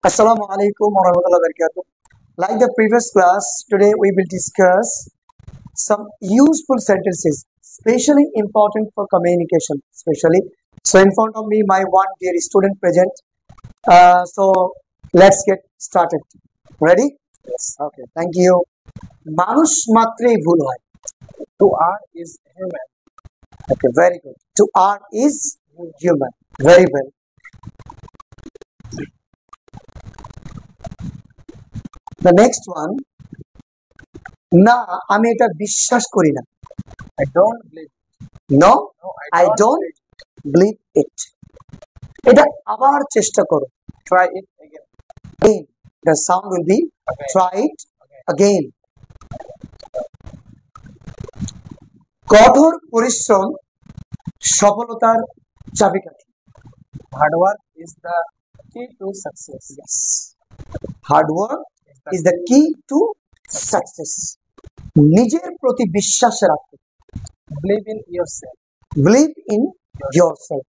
Assalamu alaikum wa rahmatullahi wa barakatuh. Like the previous class, today we will discuss some useful sentences, especially important for communication. Especially, so in front of me, my one dear student present. So let's get started. Ready? Yes. Okay. Thank you. মানুষ মাত্রই ভুল হয়. To err is human. Okay. Very good. To err is human. Very well. The next one, না আমি এটা বিশ্বাস করি না. I don't believe. No, No, I don't believe it. এটা আবার চেষ্টা করো. Try it again. Again. The sound will be Okay. try it again. কঠোর পরিশ্রম সফলতার চাবিকাঠি. Hard work is the key to success. Yes. Hard work is the key to success. নিজের প্রতি বিশ্বাস রাখো. Believe in yourself. Believe in yourself.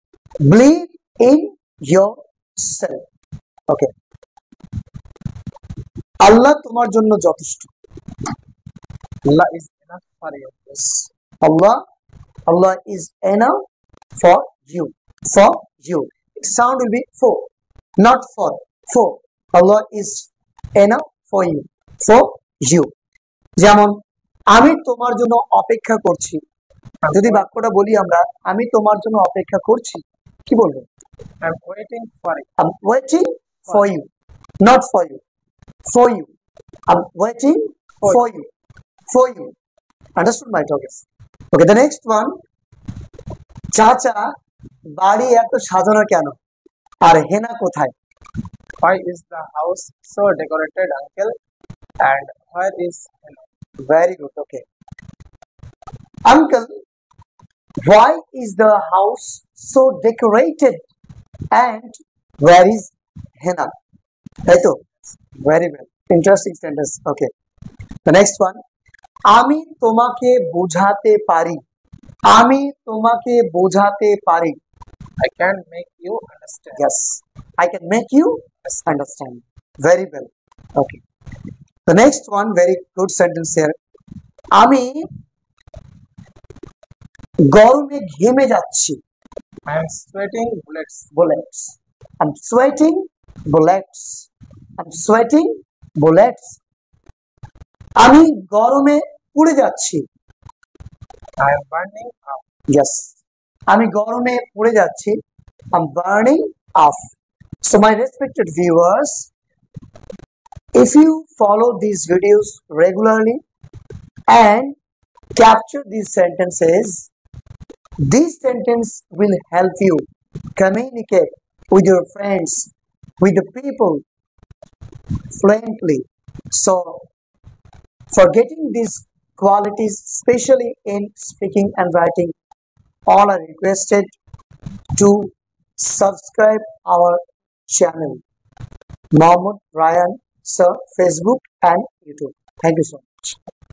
Believe in yourself. Okay. আল্লাহ তোমার জন্য যথেষ্ট. Allah is enough for you. Yes. Allah is enough for you. For you. Sound will be for, not for. For. Allah is enough for you. For you. যেমন আমি তোমার জন্য অপেক্ষা করছি. যদি বাক্যটা বলি আমরা, আমি তোমার জন্য অপেক্ষা করছি, কি বলবো? I'm waiting for it. I'm waiting for you, not for you. For you. I'm waiting for you. For you. Understood my talk? Okay, the next one. চাচা বাড়ি এত সাজানো কেন? আর হেনা কোথায়? Why is the house so decorated, uncle? And where is Henna? Very good. Okay. Uncle, why is the house so decorated? And where is Henna? Right? Very well. Interesting sentence. Okay. The next one. আমি তোমাকে বোঝাতে পারি. আমি তোমাকে বোঝাতে পারি. I can make you understand. Yes. I can make you understand. Very well. Okay. The next one, very good sentence here. আমি গরমে ঘেমে যাচ্ছি. I am sweating bullets. Bullets. I'm sweating bullets. I'm sweating bullets. আমি গরমে পুড়ে যাচ্ছি. I am burning up. Yes. আমি গরমে পুড়ে যাচ্ছি. I'm burning off. So my respected viewers, if you follow these videos regularly and capture these sentences, this sentence will help you communicate with your friends, with the people fluently. So for getting these qualities, especially in speaking and writing, all are requested to subscribe our channel, Mohammed Ryan Sir, Facebook and YouTube. Thank you so much.